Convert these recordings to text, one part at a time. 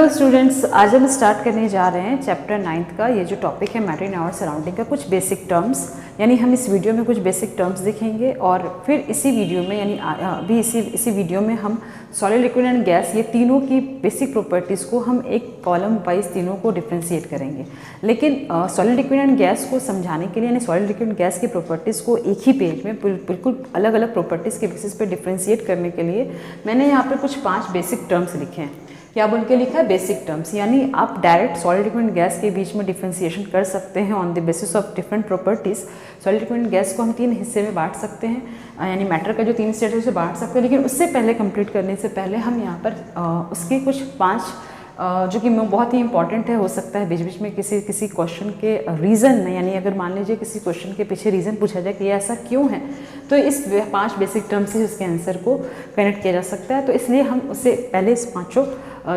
Hello students, आज हम start करने जा रहे हैं चैप्टर 9 का। ये जो टॉपिक है मैटर इन आवर सराउंडिंग का कुछ बेसिक टर्म्स, यानी हम इस वीडियो में कुछ बेसिक टर्म्स देखेंगे और फिर इसी वीडियो में यानी अभी इसी वीडियो में हम सॉलिड, लिक्विड एंड गैस ये तीनों की बेसिक प्रॉपर्टीज़ को हम एक कॉलम वाइज तीनों को डिफ्रेंशिएट करेंगे। लेकिन सॉलिड, लिक्विड एंड गैस को समझाने के लिए यानी सॉलिड, लिक्विड एंड गैस की प्रॉपर्टीज़ को एक ही पेज में बिल्कुल अलग अलग प्रॉपर्टीज़ के बेसिस पे डिफ्रेंशिएट करने के लिए मैंने यहाँ पर कुछ 5 बेसिक टर्म्स लिखे हैं। क्या बोल के लिखा है? बेसिक टर्म्स, यानी आप direct solid, liquid and gas के बीच में डिफ्रेंशिएशन कर सकते हैं on the basis of different properties. Solid, liquid and gas को हम 3 हिस्से में बांट सकते हैं, यानी मैटर का जो 3 स्टेट है उसे बांट सकते हैं। लेकिन उससे पहले कंप्लीट करने से पहले हम यहाँ पर उसके कुछ 5 जो कि बहुत ही इंपॉर्टेंट है, हो सकता है बीच बीच में किसी क्वेश्चन के रीज़न में, यानी अगर मान लीजिए किसी क्वेश्चन के पीछे रीज़न पूछा जाए कि ये ऐसा क्यों है, तो इस 5 बेसिक टर्म से उसके आंसर को कनेक्ट किया जा सकता है। तो इसलिए हम उससे पहले इस 5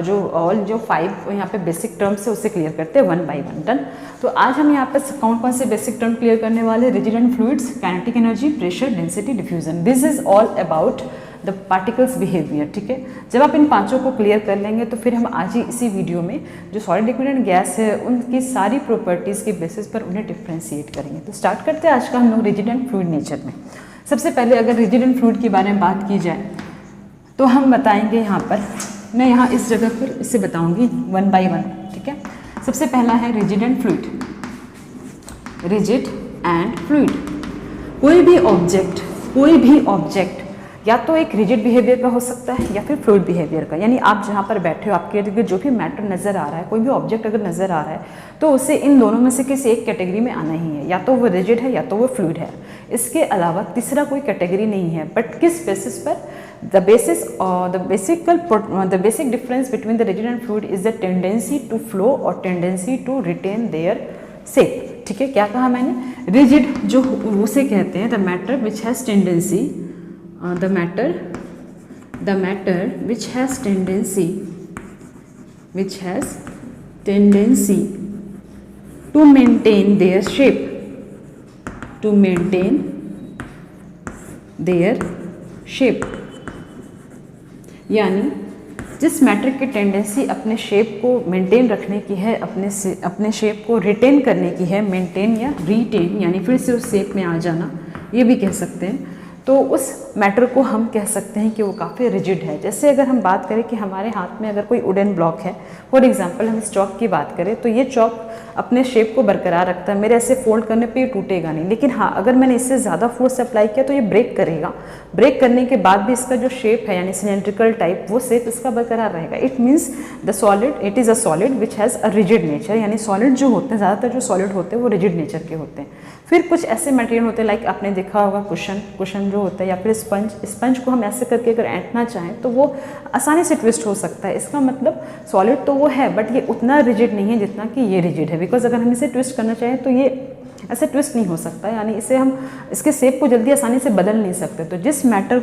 जो 5 यहाँ पे बेसिक टर्म्स है उसे क्लियर करते हैं 1 बाय 1। डन। तो आज हम यहाँ पे कौन कौन से बेसिक टर्म क्लियर करने वाले? Rigid and fluids, kinetic energy, pressure, density, diffusion. This is all about the particles behaviour. ठीक है, जब आप इन 5 को क्लियर कर लेंगे तो फिर हम आज ही इसी वीडियो में जो सॉलिड, लिक्विड एंड गैस है उनकी सारी प्रॉपर्टीज़ के बेसिस पर उन्हें डिफ्रेंशिएट करेंगे। तो स्टार्ट करते हैं आज का हम लोग रिजिड एंड फ्लूइड नेचर में। सबसे पहले अगर रिजिड एंड फ्लूइड के बारे में बात की जाए तो हम बताएंगे यहाँ पर, मैं यहाँ इस जगह पर इसे बताऊँगी 1 बाय 1। ठीक है, सबसे पहला है rigid and fluid. Rigid and fluid, कोई भी ऑब्जेक्ट या तो एक रिजिड बिहेवियर का हो सकता है या फिर फ्लूइड बिहेवियर का। यानी आप जहाँ पर बैठे हो, आपके इर्द गिर्द जो भी मैटर नज़र आ रहा है, कोई भी ऑब्जेक्ट अगर नज़र आ रहा है तो उसे इन दोनों में से किसी एक कैटेगरी में आना ही है, या तो वो रिजिड है या तो वो फ्लूइड है। इसके अलावा तीसरा कोई कैटेगरी नहीं है। बट किस बेसिस पर? The basic difference between the rigid and fluid is the tendency to flow और tendency to retain their shape. ठीक है, क्या कहा मैंने? रिजिड जो उसे कहते हैं the matter which has tendency, the matter which has tendency to maintain their shape, यानी जिस मैटर की टेंडेंसी अपने शेप को मेंटेन रखने की है, अपने शेप को रिटेन करने की है, मेंटेन या रीटेन यानी फिर से उस शेप में आ जाना, ये भी कह सकते हैं। तो उस मैटर को हम कह सकते हैं कि वो काफ़ी रिजिड है। जैसे अगर हम बात करें कि हमारे हाथ में अगर कोई वुडन ब्लॉक है, फॉर एग्जांपल हम इस चॉक की बात करें, तो ये चॉक अपने शेप को बरकरार रखता है। मेरे ऐसे फोल्ड करने पे ये टूटेगा नहीं, लेकिन हाँ अगर मैंने इससे ज़्यादा फोर्स अप्लाई किया तो ये ब्रेक करेगा। ब्रेक करने के बाद भी इसका जो शेप है यानी सिलेंड्रिकल टाइप, वो शेप इसका बरकरार रहेगा। It means it is a solid which has a rigid nature. यानी सॉलिड जो होते हैं, ज़्यादातर जो सॉलिड होते हैं वो रिजिड नेचर के होते हैं। फिर कुछ ऐसे मटेरियल होते हैं, लाइक आपने देखा होगा कुशन जो होता है, या फिर स्पंज को हम ऐसे करके अगर ऐंठना चाहें तो वो आसानी से ट्विस्ट हो सकता है। इसका मतलब सॉलिड तो वो है बट ये उतना रिजिड नहीं है जितना कि ये रिजिड है। बिकॉज अगर हम इसे ट्विस्ट करना चाहें तो ये ऐसे ट्विस्ट नहीं हो सकता, यानी इसे हम इसके शेप को जल्दी आसानी से बदल नहीं सकते। तो जिस मैटर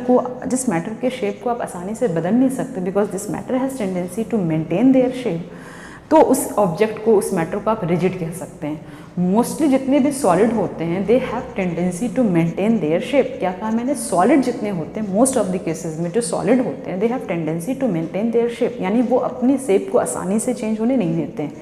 के शेप को आप आसानी से बदल नहीं सकते, because this matter has tendency to maintain their shape, तो उस ऑब्जेक्ट को, उस मैटर को आप रिजिड कह सकते हैं। मोस्टली जितने भी सॉलिड होते हैं they have tendency to maintain their shape. क्या कहा मैंने? सॉलिड जितने होते हैं, मोस्ट ऑफ द केसेस में जो सॉलिड होते हैं they have tendency to maintain their shape, यानी वो अपनी शेप को आसानी से चेंज होने नहीं देते हैं।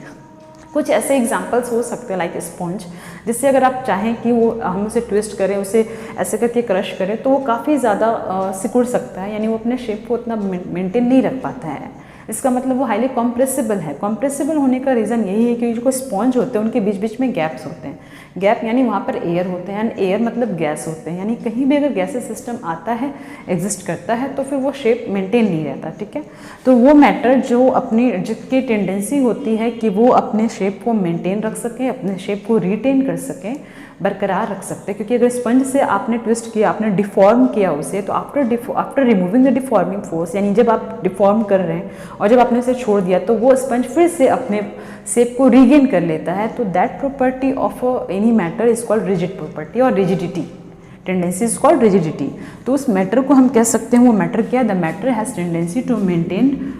कुछ ऐसे एग्जांपल्स हो सकते हैं लाइक स्पंज, जिससे अगर आप चाहें कि हम उसे ट्विस्ट करें, उसे ऐसे करके क्रश करें, तो वो काफ़ी ज़्यादा सिकुड़ सकता है, यानी वो अपने शेप को उतना मेंटेन नहीं रख पाता है। इसका मतलब वो हाईली कॉम्प्रेसिबल है। कॉम्प्रेसिबल होने का रीज़न यही है कि जो स्पॉन्ज होते हैं उनके बीच बीच में गैप्स होते हैं। गैप यानी वहाँ पर एयर होते हैं, एंड एयर मतलब गैस होते हैं, यानी कहीं भी अगर गैसेस सिस्टम आता है, एग्जिस्ट करता है, तो फिर वो शेप मेंटेन नहीं रहता। ठीक है, तो वो मैटर जिसकी टेंडेंसी होती है कि वो अपने शेप को मेंटेन रख सकें, अपने शेप को रिटेन कर सकें, बरकरार रख सकते हैं। क्योंकि अगर स्पंज से आपने ट्विस्ट किया, आपने डिफॉर्म किया उसे, तो after removing the deforming force, यानी जब आप डिफॉर्म कर रहे हैं और जब आपने उसे छोड़ दिया तो वो स्पंज फिर से अपने शेप को रीगेन कर लेता है। तो that property of any matter is called rigid property और rigidity. Tendency is called rigidity. तो उस मैटर को हम कह सकते हैं, वो मैटर क्या है? The matter has tendency to maintain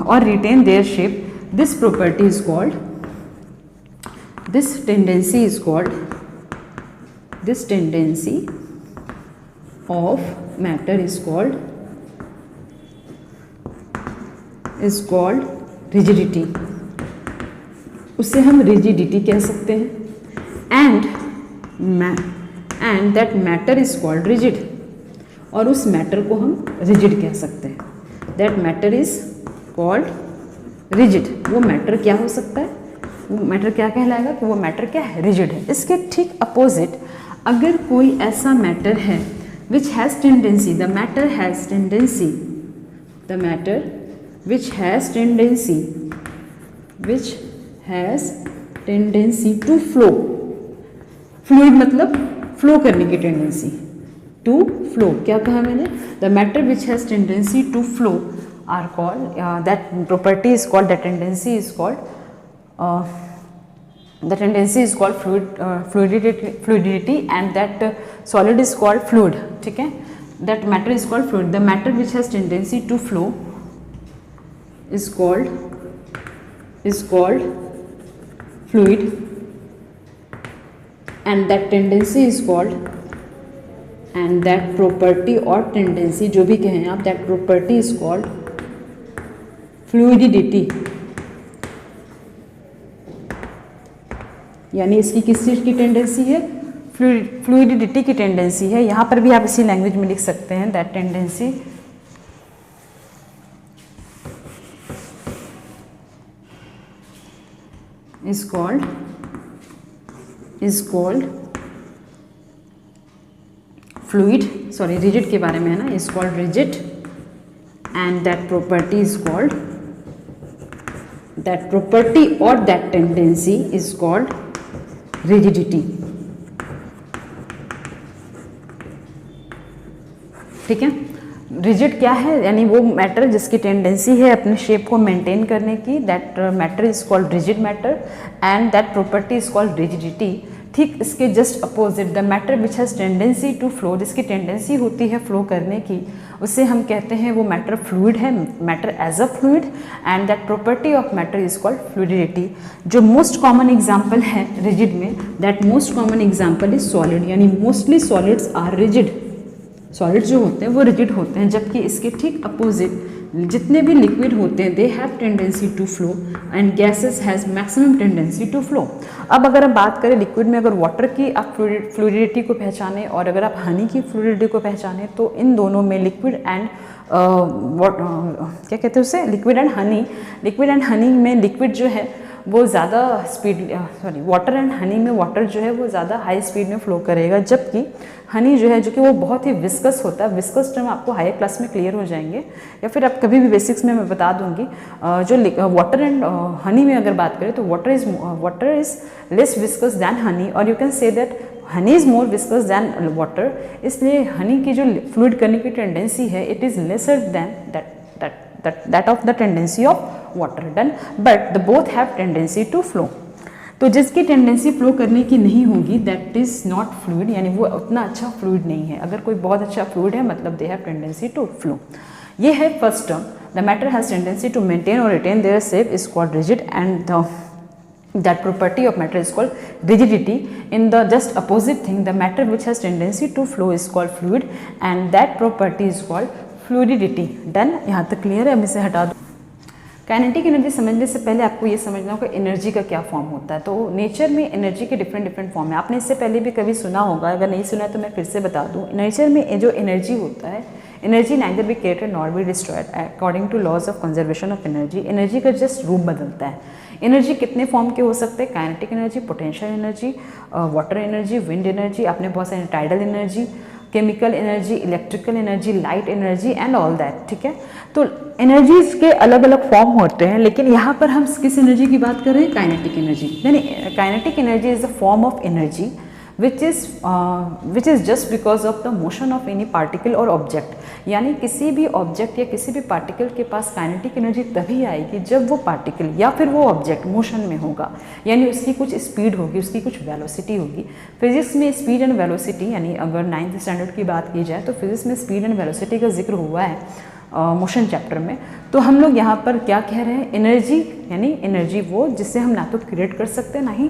और retain their shape. This property is called, this tendency of matter is called rigidity, उसे हम रिजिडिटी कह सकते हैं। And that matter is called rigid, और उस मैटर को हम रिजिड कह सकते हैं। That matter is called rigid. वो मैटर क्या हो सकता है, वो मैटर क्या कहलाएगा कि वो मैटर क्या है, रिजिड है। इसके ठीक अपोजिट अगर कोई ऐसा मैटर है which has tendency, the matter has tendency, the matter which has tendency to flow, fluid मतलब फ्लो करने की टेंडेंसी, टू फ्लो, क्या कहा मैंने, the matter which has tendency to flow are called, that property is called, that tendency is called fluidity and that solid is called fluid, ठीक है, that matter is called fluid, the matter which has tendency to flow is called fluid and that tendency is called, and that property or tendency जो भी कहें आप, that property is called fluidity, यानी इसकी किस चीज़ की टेंडेंसी है, fluidity की टेंडेंसी है। यहाँ पर भी आप इसी लैंग्वेज में लिख सकते हैं, that tendency is called fluid, sorry rigid के बारे में है ना, is called rigid and that property is called, that property और that tendency is called rigidity, ठीक है। रिजिड क्या है, यानी वो मैटर जिसकी टेंडेंसी है अपने शेप को मेंटेन करने की, that matter is called rigid matter and that property is called rigidity. ठीक इसके just opposite the matter which has tendency to flow, जिसकी टेंडेंसी होती है फ्लो करने की, उसे हम कहते हैं वो मैटर फ्लूइड है, matter as a fluid and that property of matter is called fluidity. जो मोस्ट कॉमन एग्जांपल है रिजिड में, that most common example is solid, यानी mostly solids are rigid, solid जो होते हैं वो रिजिड होते हैं, जबकि इसके ठीक अपोजिट जितने भी लिक्विड होते हैं they have tendency to flow and gases has maximum tendency to flow. अब अगर हम बात करें लिक्विड में, अगर वाटर की आप फ्लूइडिटी को पहचानें और अगर आप हनी की फ्लूइडिटी को पहचानें, तो इन दोनों में लिक्विड एंड क्या कहते हैं उसे, लिक्विड एंड हनी में लिक्विड जो है वो ज़्यादा speed, sorry water and honey में वाटर जो है वो ज़्यादा हाई स्पीड में फ्लो करेगा, जबकि हनी जो है जो कि वो बहुत ही विस्कस होता है। विस्कस टर्म आपको हायर क्लास में क्लियर हो जाएंगे या फिर आप कभी भी बेसिक्स में मैं बता दूंगी। जो वाटर एंड हनी में अगर बात करें तो water is less viscous than honey, और you can say that honey is more viscous than water, इसलिए हनी की जो फ्लूइड करने की टेंडेंसी है it is lesser than that of the tendency of water done, but the both have tendency to flow। तो जिसकी tendency flow करने की नहीं होगी दैट इज़ नॉट फ्लूइड, यानी वो उतना अच्छा फ्लूइड नहीं है। अगर कोई बहुत अच्छा फ्लूइड है मतलब they have tendency to flow. ये है first term, the matter has tendency to maintain और retain their shape is called rigid and that property of matter is called rigidity. In the just opposite thing, the matter which has tendency to flow is called fluid and that property is called fluidity। Done, यहाँ तक clear है, अब इसे हटा दो। Kinetic energy समझने से पहले आपको ये समझना होगा एनर्जी का क्या फॉर्म होता है। तो नेचर में एनर्जी के डिफरेंट फॉर्म है, आपने इससे पहले भी कभी सुना होगा, अगर नहीं सुना है तो मैं फिर से बता दूँ। नेचर में जो एनर्जी होता है, energy neither be created nor be destroyed according to laws of conservation of energy. Energy का जस्ट रूप बदलता है। एनर्जी कितने फॉर्म के हो सकते हैं, kinetic energy, potential energy, water energy, wind energy, आपने बहुत सारे tidal energy, chemical energy, electrical energy, light energy and all that, ठीक है। तो एनर्जीज के अलग अलग फॉर्म होते हैं, लेकिन यहाँ पर हम किस एनर्जी की बात कर रहे हैं, काइनेटिक एनर्जी। यानी kinetic energy is the form of energy which is just because of the motion of any particle और ऑब्जेक्ट। यानी किसी भी ऑब्जेक्ट या किसी भी पार्टिकल के पास काइनेटिक एनर्जी तभी आएगी जब वो पार्टिकल या फिर वो ऑब्जेक्ट मोशन में होगा, यानी उसकी कुछ स्पीड होगी, उसकी कुछ वेलोसिटी होगी। फिजिक्स में स्पीड एंड वेलोसिटी, यानी अगर 9th स्टैंडर्ड की बात की जाए तो फिजिक्स में स्पीड एंड वेलोसिटी का जिक्र हुआ है। मोशन चैप्टर में। तो हम लोग यहाँ पर क्या कह रहे हैं, एनर्जी यानी एनर्जी वो जिससे हम ना तो क्रिएट कर सकते हैं ना ही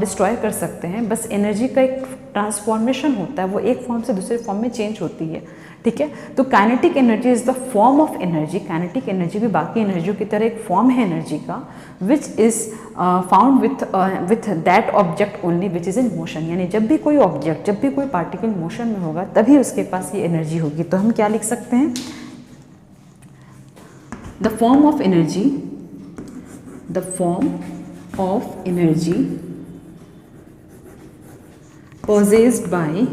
डिस्ट्रॉय कर सकते हैं, बस एनर्जी का एक ट्रांसफॉर्मेशन होता है, वो एक फॉर्म से दूसरे फॉर्म में चेंज होती है, ठीक है। तो kinetic energy is the form of energy, kinetic energy भी बाकी एनर्जियों की तरह एक फॉर्म है एनर्जी का, which is found with that object only which is in motion, यानी जब भी कोई ऑब्जेक्ट, जब भी कोई पार्टिकल मोशन में होगा तभी उसके पास ये एनर्जी होगी। तो हम क्या लिख सकते हैं, the form of energy, the form of energy possessed by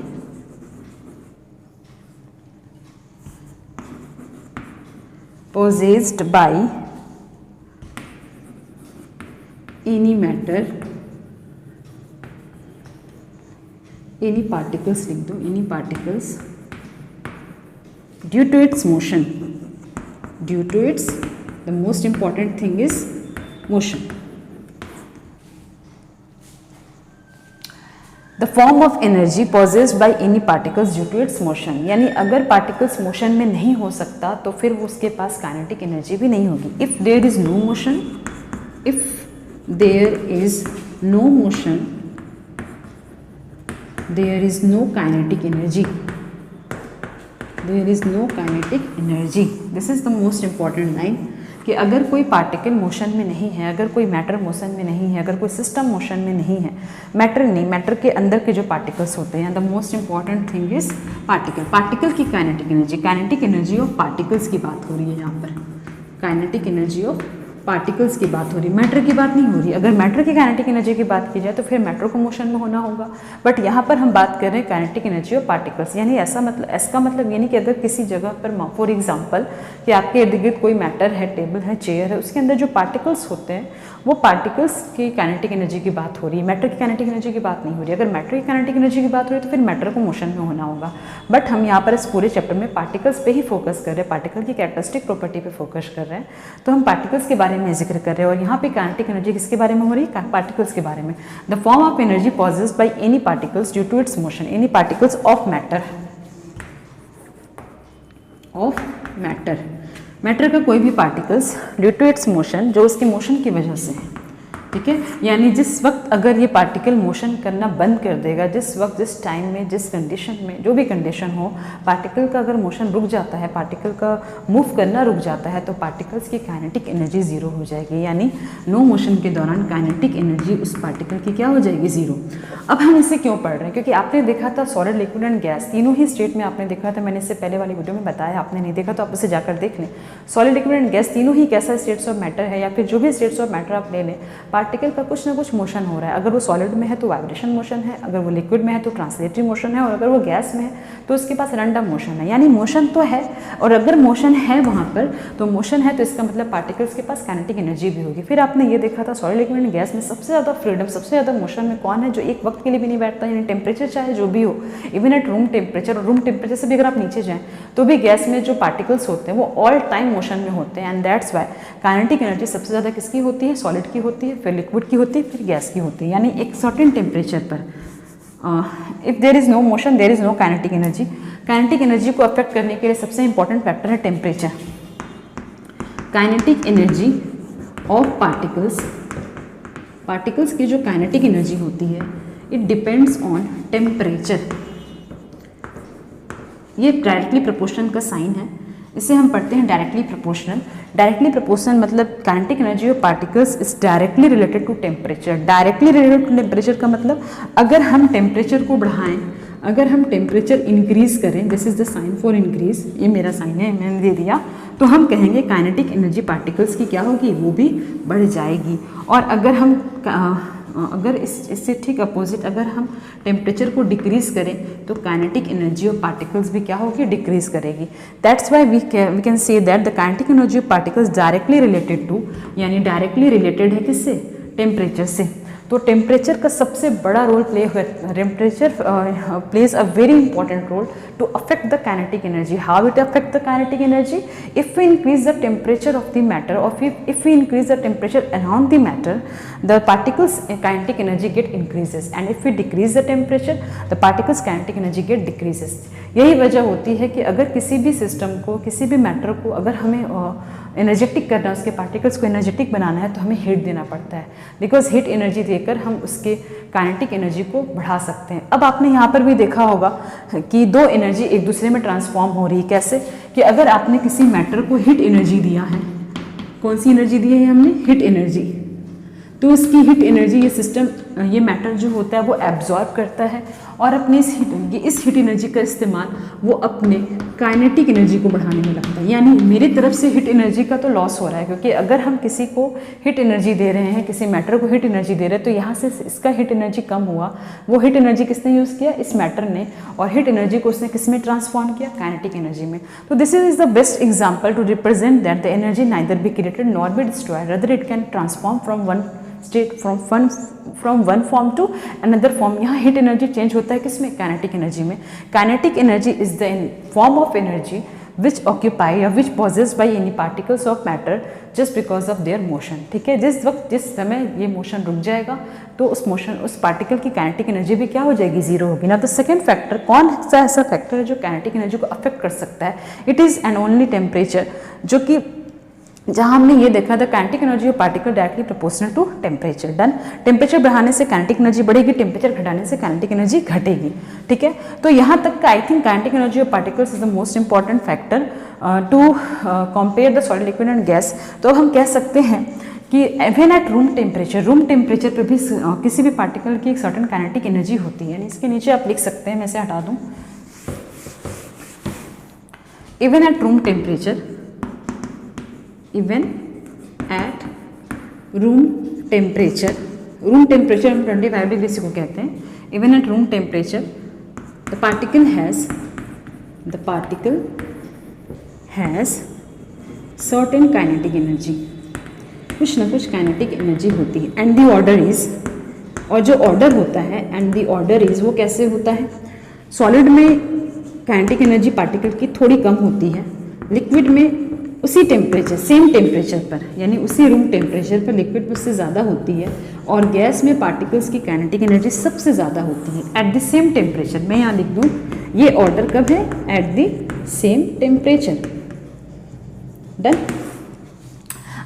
any matter, any particles लिख दो, any particles due to its motion, due to its, the most important thing is motion. The form of energy possessed by any particles due to its motion, यानी अगर particles motion में नहीं हो सकता तो फिर वो उसके पास काइनेटिक एनर्जी भी नहीं होगी। If there is no motion, if there is no motion, there is no kinetic energy, there is no kinetic energy. This is the most important line कि अगर कोई पार्टिकल मोशन में नहीं है, अगर कोई मैटर मोशन में नहीं है, अगर कोई सिस्टम मोशन में नहीं है, मैटर नहीं, मैटर के अंदर के जो पार्टिकल्स होते हैं, the most important thing is particle, particle की kinetic energy, kinetic energy of particles की बात हो रही है यहाँ पर, काइनेटिक एनर्जी ऑफ पार्टिकल्स की बात हो रही है, मैटर की बात नहीं हो रही। अगर मैटर की काइनेटिक एनर्जी की बात की जाए तो फिर मैटर को मोशन में होना होगा, बट यहाँ पर हम बात कर रहे हैं काइनेटिक एनर्जी ऑफ पार्टिकल्स, यानी ऐसा मतलब, इसका मतलब ये नहीं कि अगर किसी जगह पर फॉर एग्जांपल कि आपके इर्द गिर्द कोई मैटर है, टेबल है, चेयर है, उसके अंदर जो पार्टिकल्स होते हैं वो पार्टिकल्स की काइनेटिक एनर्जी की बात हो रही है, मैटर की काइनेटिक एनर्जी की बात नहीं हो रही। अगर मैटर की काइनेटिक एनर्जी की बात हो रही है तो फिर मैटर को मोशन में होना होगा, बट हम यहाँ पर इस पूरे चैप्टर में पार्टिकल्स पे ही फोकस कर रहे हैं, पार्टिकल की कैरेक्टरिस्टिक प्रॉपर्टी पे फोकस कर रहे हैं, तो हम पार्टिकल्स के बारे में जिक्र कर रहे हैं। और यहाँ पे काइनेटिक एनर्जी किसके बारे में हो रही है, पार्टिकल्स के बारे में। The form of energy possessed by any particles due to its motion, any particles of matter, of matter, matter का कोई भी particles due to its motion, जो उसके मोशन की वजह से है, ठीक है। यानी जिस वक्त अगर ये पार्टिकल मोशन करना बंद कर देगा, जिस वक्त, जिस टाइम में, जिस कंडीशन में, जो भी कंडीशन हो, पार्टिकल का अगर मोशन रुक जाता है, पार्टिकल का मूव करना रुक जाता है, तो पार्टिकल्स की काइनेटिक एनर्जी जीरो हो जाएगी, यानी नो मोशन के दौरान काइनेटिक एनर्जी उस पार्टिकल की क्या हो जाएगी, जीरो। अब हम इसे क्यों पढ़ रहे हैं, क्योंकि आपने देखा था सॉलिड, लिक्विड एंड गैस तीनों ही स्टेट में आपने देखा था, मैंने इससे पहले वाली वीडियो में बताया, आपने नहीं देखा तो आप उसे जाकर देख लें। सॉलिड, लिक्विड एंड गैस तीनों ही कैसा स्टेट्स ऑफ मैटर है, या फिर जो भी स्टेट्स ऑफ मैटर आप ले लें, पार्टिकल का कुछ ना कुछ मोशन हो रहा है। अगर वो सॉलिड में है तो वाइब्रेशन मोशन है, अगर वो लिक्विड में है तो ट्रांसलेटरी मोशन है, और अगर वो गैस में है तो उसके पास रैंडम मोशन है, यानी मोशन तो है, और अगर मोशन है वहाँ पर तो मोशन है, तो इसका मतलब पार्टिकल्स के पास काइनेटिक एनर्जी भी होगी। फिर आपने ये देखा था सॉलिड, लिक्विड एंड गैस में सबसे ज़्यादा फ्रीडम, सबसे ज़्यादा मोशन में कौन है, जो एक वक्त के लिए भी नहीं बैठता, यानी टेम्परेचर चाहे जो भी हो, इवन एट रूम टेम्परेचर, और रूम टेम्परेचर से भी अगर आप नीचे जाएँ तो भी गैस में जो पार्टिकल्स होते हैं वो ऑल टाइम मोशन में होते हैं, and that's why kinetic energy सबसे ज़्यादा किसकी होती है, सॉलिड की होती है, फिर लिक्विड की होती है, फिर गैस की होती है, यानी एक सर्टेन टेम्परेचर पर। If there is no motion there is no kinetic energy. Kinetic energy को अफेक्ट करने के लिए सबसे इंपॉर्टेंट फैक्टर है temperature. Kinetic energy of particles, particles की जो काइनेटिक एनर्जी होती है, इट डिपेंड्स ऑन टेम्परेचर। ये डायरेक्टली प्रोपोर्शनल का साइन है, इसे हम पढ़ते हैं डायरेक्टली प्रोपोर्शनल। डायरेक्टली प्रोपोर्शनल मतलब kinetic energy of particles is directly related to temperature. Directly related to temperature का मतलब अगर हम टेम्परेचर को बढ़ाएं, अगर हम टेम्परेचर इंक्रीज करें, this is the sign for increase, ये मेरा साइन है, मैंने दे दिया, तो हम कहेंगे काइनेटिक एनर्जी पार्टिकल्स की क्या होगी, वो भी बढ़ जाएगी। और अगर हम अगर इससे ठीक अपोजिट, अगर हम टेम्परेचर को डिक्रीज करें तो काइनेटिक एनर्जी ऑफ पार्टिकल्स भी क्या होगी, डिक्रीज करेगी। That's why we can say that the kinetic energy of particles directly related to, यानी डायरेक्टली रिलेटेड है किससे, टेम्परेचर से। तो टेम्परेचर का सबसे बड़ा role temperature plays a very important role to affect the kinetic energy. How it affect the kinetic energy? If we increase the temperature of the matter और if we increase the temperature around the matter, the particles kinetic energy get increases, and if we decrease the temperature the particles kinetic energy get decreases. यही वजह होती है कि अगर किसी भी system को, किसी भी मैटर को अगर हमें एनर्जेटिक करना है, उसके पार्टिकल्स को एनर्जेटिक बनाना है, तो हमें हीट देना पड़ता है, बिकॉज हीट एनर्जी देकर हम उसके काइनेटिक एनर्जी को बढ़ा सकते हैं. अब आपने यहाँ पर भी देखा होगा कि दो एनर्जी एक दूसरे में ट्रांसफॉर्म हो रही है. कैसे? कि अगर आपने किसी मैटर को हीट एनर्जी दिया है, कौन सी एनर्जी दी है हमने? Heat energy. तो इसकी हीट एनर्जी ये सिस्टम, ये मैटर जो होता है वो एब्जॉर्ब करता है और अपनी इस हीट एनर्जी का इस्तेमाल वो अपने काइनेटिक एनर्जी को बढ़ाने में लगता है. यानी मेरी तरफ से हीट एनर्जी का तो लॉस हो रहा है, क्योंकि अगर हम किसी को हीट एनर्जी दे रहे हैं, किसी मैटर को हीट एनर्जी दे रहे हैं, तो यहाँ से इसका हीट एनर्जी कम हुआ. वो हीट एनर्जी किसने यूज़ किया? इस मैटर ने. और हीट एनर्जी को उसने किस में ट्रांसफॉर्म किया? काइनेटिक एनर्जी में. तो this is the best example to represent that the energy neither be created nor be destroyed, rather it can transform from one state from one form to another form. यहाँ heat energy change होता है किसमें? Kinetic energy में. Kinetic energy is the form of energy which occupy या which possess by any particles of matter just because of their motion. ठीक है, जिस समय ये मोशन रुक जाएगा तो उस पार्टिकल की काइनेटिक एनर्जी भी क्या हो जाएगी? जीरो होगी ना. तो सेकेंड फैक्टर, कौन सा ऐसा फैक्टर है जो काइनेटिक एनर्जी को अफेक्ट कर सकता है? It is and only temperature, जो कि जहाँ हमने ये देखा था kinetic energy of particle directly proportional to temperature. Done. Temperature बढ़ाने से काइनेटिक एनर्जी बढ़ेगी, टेम्परेचर घटाने से काइनेटिक एनर्जी घटेगी. ठीक है, तो यहाँ तक का I think kinetic energy of particles is the most important factor to compare the solid, liquid and gas. तो हम कह सकते हैं कि इवन एट रूम टेम्परेचर पर भी किसी भी पार्टिकल की एक सर्टेन काइनेटिक एनर्जी होती है. यानी इसके नीचे आप लिख सकते हैं, मैं इसे हटा दूँ. Even at room temperature, even at room temperature हम 25 डिग्री से को कहते हैं. Even at room temperature the particle has certain kinetic energy, कुछ ना कुछ काइनेटिक एनर्जी होती है. एंड द ऑर्डर इज, और जो ऑर्डर होता है एंड द ऑर्डर इज, वो कैसे होता है? सॉलिड में काइनेटिक एनर्जी पार्टिकल की थोड़ी कम होती है, लिक्विड में उसी टेम्परेचर, सेम टेम्परेचर पर, यानी उसी रूम टेम्परेचर पर लिक्विड में उससे ज़्यादा होती है, और गैस में पार्टिकल्स की काइनेटिक एनर्जी सबसे ज़्यादा होती है एट द सेम टेम्परेचर. मैं यहाँ लिख दूँ, ये ऑर्डर कब है? At the same temperature. Done.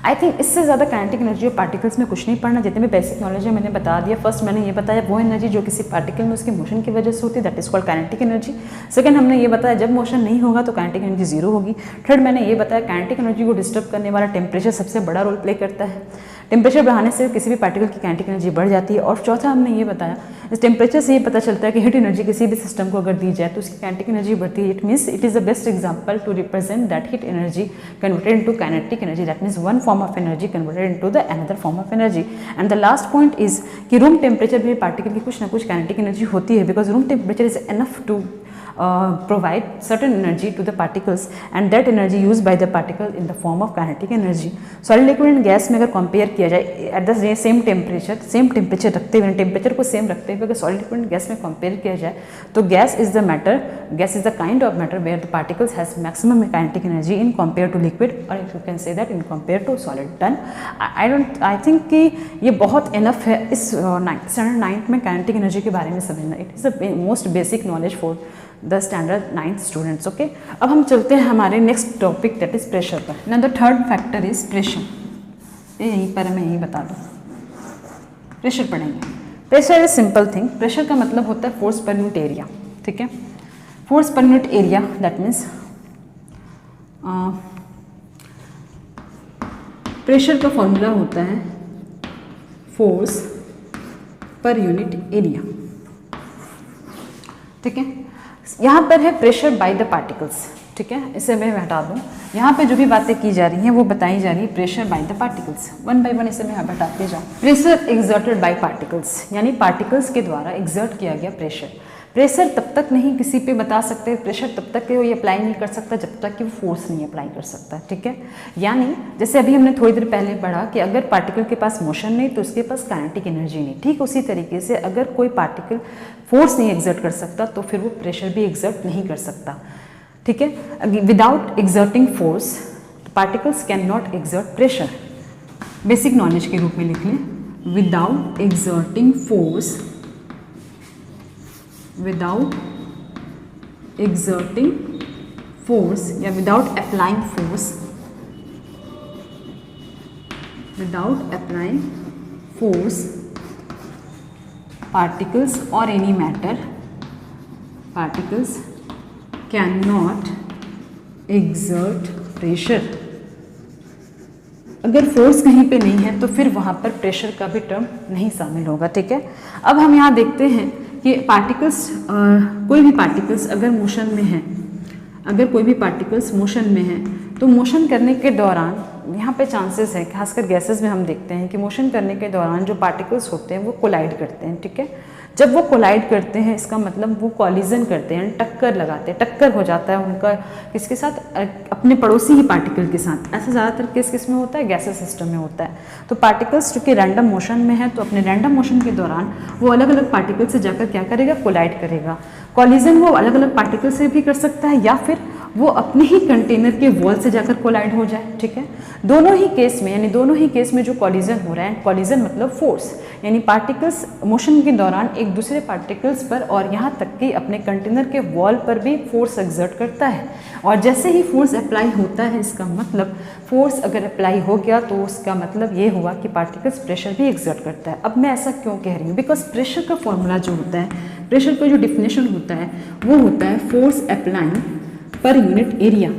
I think इससे ज़्यादा काइनेटिक एनर्जी ऑफ पार्टिकल्स में कुछ नहीं पढ़ना. जितने भी बेसिक नॉलेज है मैंने बता दिया. फर्स्ट मैंने ये बताया वो एनर्जी जो किसी पार्टिकल में उसके मोशन की वजह से होती है, that is called kinetic energy. Second हमने ये बताया जब मोशन नहीं होगा तो काइनेटिक एनर्जी जीरो होगी. थर्ड मैंने ये बताया काइनेटिक एनर्जी को डिस्टर्ब करने वाला टेम्परेचर सबसे बड़ा रोल प्ले करता है. टेम्परेचर बढ़ाने से किसी भी पार्टिकल की काइनेटिक एनर्जी बढ़ जाती है. और चौथा हमने ये बताया इस टेम्परेचर से ये पता चलता है कि हीट एनर्जी किसी भी सिस्टम को अगर दी जाए तो उसकी काइनेटिक एनर्जी बढ़ती है. It means it is the best example to represent that heat energy converted into kinetic energy. That means one form of energy converted into the another form of energy. And the last point is कि room temperature में particle की कुछ ना कुछ kinetic energy होती है, because room temperature is enough to provide certain energy to the particles and that energy used by the particle in the form of kinetic energy. Solid, liquid and gas में अगर compare किया जाए at the same temperature रखते हुए, temperature को same रखते हुए अगर solid, liquid and gas में compare किया जाए तो gas is the kind of matter where the particles has maximum kinetic energy in compared to liquid, or if you can say that in compared to solid. Done. I think कि ये बहुत enough है इस standard 9th में kinetic energy के बारे में समझना. It is the most basic knowledge for the standard 9th students. Okay, अब हम चलते हैं हमारे next topic that is pressure पर. ना the third factor is pressure. यहीं पर मैं यही बता दूँ, प्रेशर पढ़ेंगे. Pressure is simple thing. Pressure का मतलब होता है फोर्स पर यूनिट एरिया. ठीक है, force per unit area that means pressure का फॉर्मूला होता है फोर्स पर यूनिट एरिया. ठीक है, यहाँ पर है प्रेशर बाय द पार्टिकल्स. ठीक है, इसे मैं हटा दूँ. यहाँ पे जो भी बातें की जा रही हैं वो बताई जा रही है pressure by the particles. One by one इसे मैं हटाते जाऊँ. प्रेशर एक्सर्टेड बाय पार्टिकल्स, यानी पार्टिकल्स के द्वारा एक्सर्ट किया गया प्रेशर. प्रेशर तब तक नहीं किसी पे बता सकते, प्रेशर तब तक ये अप्लाई नहीं कर सकता जब तक कि वो फोर्स नहीं अप्लाई कर सकता, ठीक है। यानी जैसे अभी हमने थोड़ी देर पहले पढ़ा कि अगर पार्टिकल के पास मोशन नहीं तो उसके पास काइनेटिक एनर्जी नहीं, ठीक उसी तरीके से अगर कोई पार्टिकल फोर्स नहीं एग्जर्ट कर सकता तो फिर वो प्रेशर भी एग्जर्ट नहीं कर सकता, ठीक है। Without exerting force particles can not exert pressure. Basic knowledge के रूप में लिख लें, without exerting force, without exerting force या without applying force, without applying force particles or any matter, particles cannot exert pressure। अगर फोर्स कहीं पे नहीं है तो फिर वहाँ पर प्रेशर का भी टर्म नहीं शामिल होगा, ठीक है। अब हम यहाँ देखते हैं कि पार्टिकल्स कोई भी पार्टिकल्स अगर मोशन में है, अगर कोई भी पार्टिकल्स मोशन में है तो मोशन करने के दौरान यहाँ पे चांसेस है, खासकर गैसेस में हम देखते हैं कि मोशन करने के दौरान जो पार्टिकल्स होते हैं वो कोलाइड करते हैं, ठीक है। जब वो कोलाइड करते हैं इसका मतलब वो कॉलिजन करते हैं, टक्कर लगाते हैं, टक्कर हो जाता है उनका किसके साथ, अपने पड़ोसी ही पार्टिकल के साथ। ऐसा ज़्यादातर किस में होता है, गैसेस सिस्टम में होता है। तो पार्टिकल्स चूँकि रैंडम मोशन में है तो अपने रैंडम मोशन के दौरान वो अलग अलग पार्टिकल से जाकर क्या करेगा, कोलाइड करेगा। कॉलिजन वो अलग अलग पार्टिकल से भी कर सकता है या फिर वो अपने ही कंटेनर के वॉल से जाकर कोलाइड हो जाए, ठीक है। दोनों ही केस में, यानी दोनों ही केस में जो कॉलिजन हो रहा है, कॉलिजन मतलब फोर्स, यानी पार्टिकल्स मोशन के दौरान एक दूसरे पार्टिकल्स पर और यहाँ तक कि अपने कंटेनर के वॉल पर भी फोर्स एक्सर्ट करता है। और जैसे ही फोर्स अप्लाई होता है इसका मतलब फोर्स अगर अप्लाई हो गया तो उसका मतलब ये हुआ कि पार्टिकल्स प्रेशर भी एक्सर्ट करता है। अब मैं ऐसा क्यों कह रही हूँ, बिकॉज प्रेशर का फॉर्मूला जो होता है, प्रेशर का जो डिफिनेशन होता है वो होता है force applying per unit area,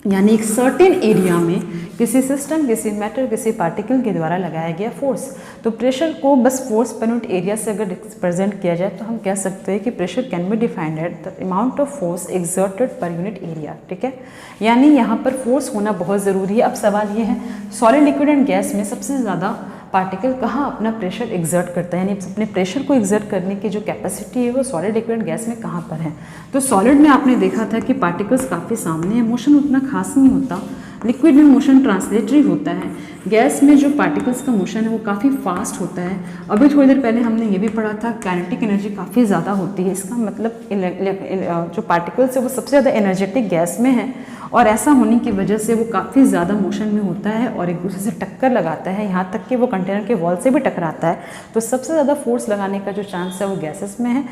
यानी एक सर्टेन एरिया में किसी सिस्टम, किसी मैटर, किसी पार्टिकल के द्वारा लगाया गया फोर्स। तो प्रेशर को बस फोर्स पर यूनिट एरिया से अगर रिप्रेजेंट किया जाए तो हम कह सकते हैं कि pressure can be defined at the amount of force exerted per unit area, ठीक है। यानी यहाँ पर फोर्स होना बहुत ज़रूरी है। अब सवाल ये है, सॉलिड, लिक्विड एंड गैस में सबसे ज़्यादा पार्टिकल कहाँ अपना प्रेशर एक्सर्ट करता है, यानी अपने प्रेशर को एक्सर्ट करने की जो कैपेसिटी है वो सॉलिड, लिक्विड एंड गैस में कहाँ पर है। तो सॉलिड में आपने देखा था कि पार्टिकल्स काफ़ी सामने हैं, मोशन उतना खास नहीं होता। लिक्विड में मोशन ट्रांसलेटरी होता है। गैस में जो पार्टिकल्स का मोशन है वो काफ़ी फास्ट होता है। अभी थोड़ी देर पहले हमने ये भी पढ़ा था काइनेटिक एनर्जी काफ़ी ज़्यादा होती है। इसका मतलब जो पार्टिकल्स है वो सबसे ज़्यादा एनर्जेटिक गैस में है और ऐसा होने की वजह से वो काफ़ी ज़्यादा मोशन में होता है और एक दूसरे से टक्कर लगाता है, यहाँ तक कि वो कंटेनर के वॉल से भी टकराता है। तो सबसे ज़्यादा फोर्स लगाने का जो चांस है वो गैसेस में है,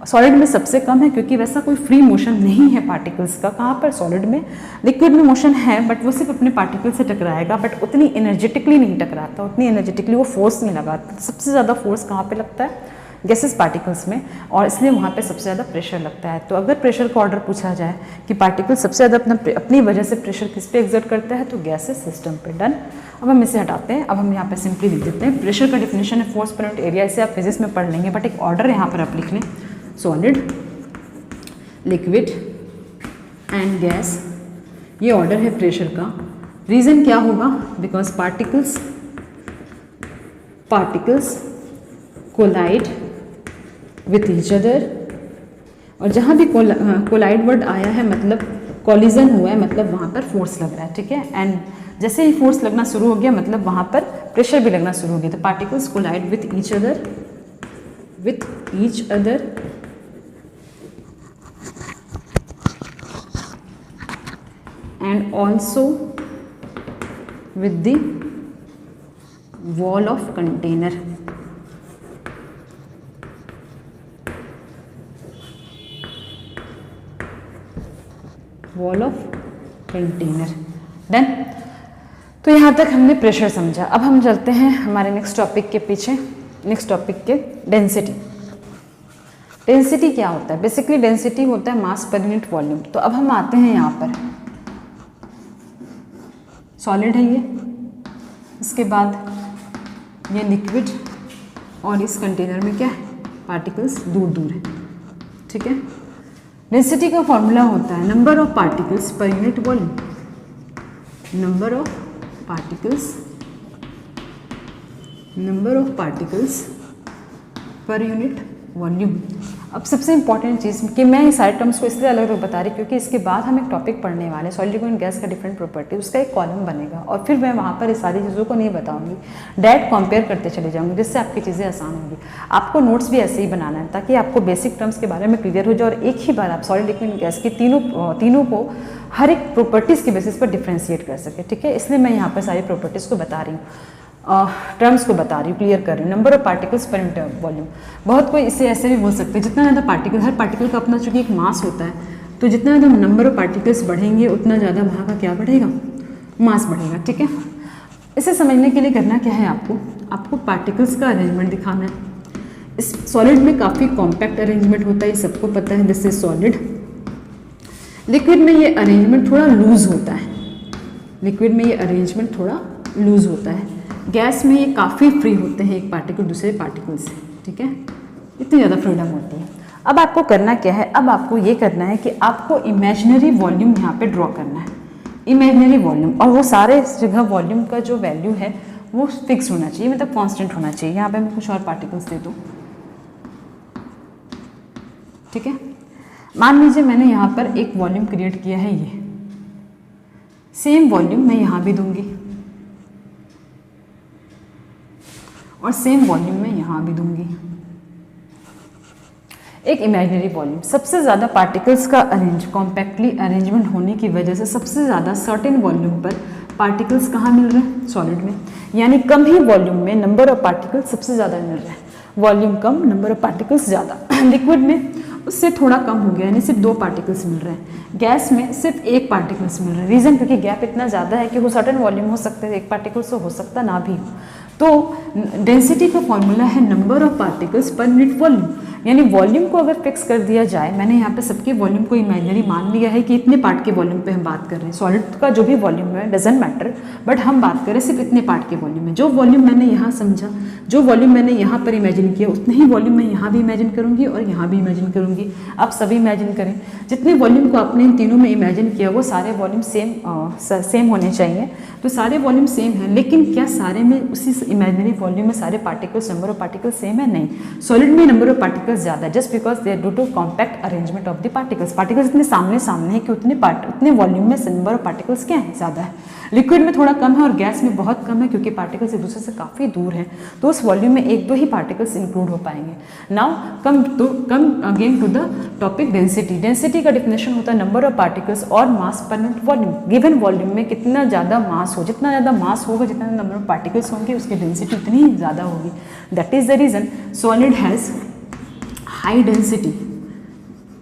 सॉलिड में सबसे कम है क्योंकि वैसा कोई फ्री मोशन नहीं है पार्टिकल्स का। कहाँ पर, सॉलिड में। लिक्विड में मोशन है बट वो सिर्फ अपने पार्टिकल से टकराएगा, बट उतनी एनर्जेटिकली नहीं टकराता, उतनी एनर्जेटिकली वो फोर्स नहीं लगाता। सबसे ज़्यादा फोर्स कहाँ पे लगता है, गैसेस पार्टिकल्स में, और इसलिए वहाँ पे सबसे ज़्यादा प्रेशर लगता है। तो अगर प्रेशर का ऑर्डर पूछा जाए कि पार्टिकल सबसे ज़्यादा अपनी वजह से प्रेशर किस पे एक्सर्ट करता है तो गैसेस सिस्टम पे। डन। अब हम इसे हटाते हैं। अब हम यहाँ पे सिंपली लिख देते हैं प्रेशर का डिफिनेशन है फोर्स पर यूनिट एरिया। इसे आप फिजिक्स में पढ़ लेंगे बट एक ऑर्डर यहाँ पर आप लिख लें, सॉलिड, लिक्विड एंड गैस, ये ऑर्डर है प्रेशर का। रीज़न क्या होगा, because particles collide with each other, और जहाँ भी कोलाइड वर्ड आया है मतलब कॉलिजन हुआ है, मतलब वहाँ पर फोर्स लग रहा है, ठीक है। एंड जैसे ही फोर्स लगना शुरू हो गया मतलब वहाँ पर प्रेशर भी लगना शुरू हो गया। तो particles collide with each other and also with the wall of container। Wall of container. Done. तो यहाँ तक हमने प्रेशर समझा। अब हम चलते हैं हमारे नेक्स्ट टॉपिक के पीछे, नेक्स्ट टॉपिक के डेंसिटी। डेंसिटी क्या होता है, बेसिकली डेंसिटी होता है मास पर यूनिट वॉल्यूम। तो अब हम आते हैं यहाँ पर, सॉलिड है ये, इसके बाद ये लिक्विड, और इस कंटेनर में क्या है, पार्टिकल्स दूर दूर है, ठीक है। डेंसिटी का फॉर्मूला होता है number of particles per unit volume, number of particles per unit volume. अब सबसे इंपॉर्टेंट चीज़ कि मैं ये सारे टर्म्स को इसलिए अलग अलग बता रही क्योंकि इसके बाद हम एक टॉपिक पढ़ने वाले हैं सॉलिड लिक्विड गैस का डिफरेंट प्रॉपर्टी, उसका एक कॉलम बनेगा और फिर मैं वहाँ पर इस सारी चीज़ों को नहीं बताऊँगी, डायरेक्ट कंपेयर करते चले जाऊँगी, जिससे आपकी चीज़ें आसान होंगी। आपको नोट्स भी ऐसे ही बनाना है ताकि आपको बेसिक टर्म्स के बारे में क्लियर हो जाए और एक ही बार आप सॉलिड लिक्विड गैस की तीनों को हर एक प्रॉपर्टीज़ के बेसिस पर डिफ्रेंशिएट कर सके, ठीक है। इसलिए मैं यहाँ पर सारी प्रॉपर्टीज़ को बता रही हूँ, टर्म्स को बता रही हूँ, क्लियर कर रही हूँ। नंबर ऑफ पार्टिकल्स पर मीटर वॉल्यूम, बहुत कोई इसे ऐसे भी बोल सकते हैं, जितना ज़्यादा पार्टिकल, हर पार्टिकल का अपना चूंकि एक मास होता है, तो जितना ज़्यादा नंबर ऑफ पार्टिकल्स बढ़ेंगे उतना ज़्यादा वहाँ का क्या बढ़ेगा, मास बढ़ेगा, ठीक है। इसे समझने के लिए करना क्या है, आपको पार्टिकल्स का अरेंजमेंट दिखाना है। इस सॉलिड में काफ़ी कॉम्पैक्ट अरेंजमेंट होता है, ये सबको पता है, दिस इज सॉलिड। लिक्विड में ये अरेंजमेंट थोड़ा लूज होता है, लिक्विड में ये अरेंजमेंट थोड़ा लूज होता है। गैस में ये काफ़ी फ्री होते हैं एक पार्टिकल दूसरे पार्टिकल से, ठीक है, इतनी ज़्यादा फ्रीडम होती है। अब आपको करना क्या है, अब आपको ये करना है कि आपको इमेजिनरी वॉल्यूम यहाँ पे ड्रॉ करना है, इमेजिनरी वॉल्यूम, और वो सारे जगह वॉल्यूम का जो वैल्यू है वो फिक्स होना चाहिए, मतलब कांस्टेंट होना चाहिए। यहाँ पे मैं कुछ और पार्टिकल्स दे दूँ, ठीक है। मान लीजिए मैंने यहाँ पर एक वॉल्यूम क्रिएट किया है, ये सेम वॉल्यूम मैं यहाँ भी दूंगी और सेम वॉल्यूम में यहाँ भी दूंगी, एक इमेजिनरी वॉल्यूम। सबसे ज़्यादा पार्टिकल्स का कॉम्पैक्टली अरेंजमेंट होने की वजह से सबसे ज़्यादा सर्टेन वॉल्यूम पर पार्टिकल्स कहाँ मिल रहे हैं, सॉलिड में, यानी कम ही वॉल्यूम में नंबर ऑफ पार्टिकल्स सबसे ज़्यादा मिल रहे हैं, volume come number of particles ज़्यादा। लिक्विड में उससे थोड़ा कम हो गया, यानी सिर्फ 2 पार्टिकल्स मिल रहे हैं। गैस में सिर्फ 1 पार्टिकल्स मिल रहे हैं, रीज़न क्योंकि गैप इतना ज़्यादा है कि वो सर्टेन वॉल्यूम हो सकते हैं, 1 पार्टिकल से हो सकता ना भी हो। तो डेंसिटी का फॉर्मूला है number of particles per unit volume, यानी वॉल्यूम को अगर फिक्स कर दिया जाए, मैंने यहाँ पे सबके वॉल्यूम को इमेजिनरी मान लिया है कि इतने पार्ट के वॉल्यूम पे हम बात कर रहे हैं, सॉलिड का जो भी वॉल्यूम है डजेंट मैटर, बट हम बात करें सिर्फ इतने पार्ट के वॉल्यूम में। जो वॉल्यूम मैंने यहाँ समझा, जो वॉल्यूम मैंने यहाँ पर इमेजिन किया, उतने ही वॉल्यूम मैं यहाँ भी इमेजिन करूँगी और यहाँ भी इमेजिन करूँगी। आप सभी इमेजिन करें, जितने वॉल्यूम को आपने इन तीनों में इमेजिन किया वो सारे वॉल्यूम सेम होने चाहिए, तो सारे वॉल्यूम सेम है, लेकिन क्या सारे में उसी इमेजिनरी वॉल्यूम में सारे particles, number of particles same है? नहीं, सॉलिड में नंबर ऑफ पार्टिकल्स ज़्यादा है, just because they are due to compact arrangement of the particles. Particles इतने सामने सामने है कि उतने वॉल्यूम में नंबर ऑफ पार्टिकल्स क्या है, ज़्यादा है। लिक्विड में थोड़ा कम है और गैस में बहुत कम है, क्योंकि पार्टिकल्स एक दूसरे से काफ़ी दूर हैं, तो उस वॉल्यूम में 1-2 ही पार्टिकल्स इंक्लूड हो पाएंगे। Now come again to the topic density. Density का डिफिनेशन होता है नंबर ऑफ पार्टिकल्स और मास पर यूनिट वॉल्यूम। गिवन वॉल्यूम में कितना ज़्यादा मास हो, जितना ज़्यादा मास होगा, जितना नंबर ऑफ पार्टिकल्स होंगे, उसकी डेंसिटी उतनी ही ज़्यादा होगी। That is the reason solid has high density,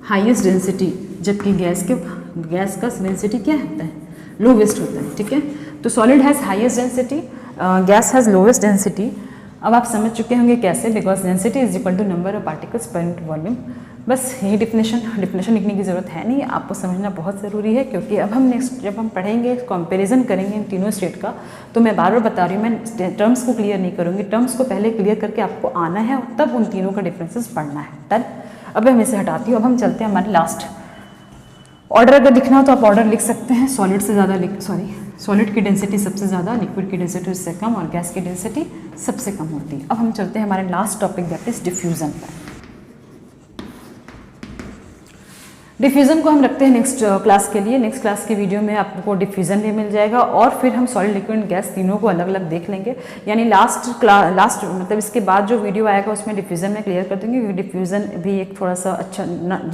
highest density, जबकि गैस का डेंसिटी क्या होता है, लोवेस्ट होता है, ठीक है। तो solid has highest density, gas has lowest density. अब आप समझ चुके होंगे कैसे, because density is equal to number of particles per unit volume. बस यही डिफिनेशन लिखने की ज़रूरत है नहीं, आपको समझना बहुत ज़रूरी है, क्योंकि अब हम नेक्स्ट जब हम पढ़ेंगे, कंपैरिजन करेंगे इन तीनों स्टेट का, तो मैं बार बार बता रही हूँ, मैं टर्म्स को क्लियर नहीं करूँगी, टर्म्स को पहले क्लियर करके आपको आना है और तब उन तीनों का डिफरेंसेस पढ़ना है। डन। अब मैं इसे हटाती हूँ, अब हम चलते हैं हमारे लास्ट ऑर्डर। अगर लिखना हो तो आप ऑर्डर लिख सकते हैं, सॉलिड से ज़्यादा सॉलिड की डेंसिटी सबसे ज़्यादा, लिक्विड की डेंसिटी उससे कम और गैस की डेंसिटी सबसे कम होती है। अब हम चलते हैं हमारे last topic, that is diffusion पर। डिफ्यूज़न को हम रखते हैं नेक्स्ट क्लास के लिए। नेक्स्ट क्लास की वीडियो में आपको डिफ्यूज़न भी मिल जाएगा और फिर हम सॉलिड, लिक्विड, गैस तीनों को अलग अलग देख लेंगे। यानी लास्ट मतलब इसके बाद जो वीडियो आएगा उसमें डिफ्यूज़न में क्लियर कर देंगे, क्योंकि डिफ्यूज़न भी एक थोड़ा सा अच्छा,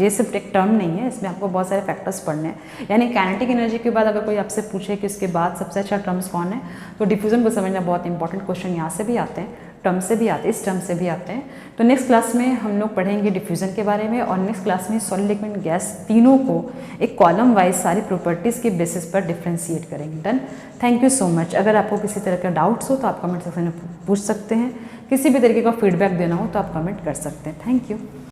ये सिर्फ एक टर्म नहीं है, इसमें आपको बहुत सारे फैक्टर्स पढ़ने हैं। यानी काइनेटिक एनर्जी के बाद अगर कोई आपसे पूछे कि इसके बाद सबसे अच्छा टर्म्स कौन है, तो डिफ्यूज़न को समझना बहुत इंपॉर्टेंट। क्वेश्चन यहाँ से भी आते हैं, टर्म से भी आते हैं, इस टर्म से भी आते हैं। तो नेक्स्ट क्लास में हम लोग पढ़ेंगे डिफ्यूज़न के बारे में, और नेक्स्ट क्लास में सॉलिड, लिक्विड, गैस तीनों को एक कॉलम वाइज सारी प्रॉपर्टीज़ के बेसिस पर डिफ्रेंशिएट करेंगे। Done. Thank you so much. अगर आपको किसी तरह का डाउट्स हो तो आप कमेंट सेक्शन में पूछ सकते हैं, किसी भी तरीके का फीडबैक देना हो तो आप कमेंट कर सकते हैं। Thank you.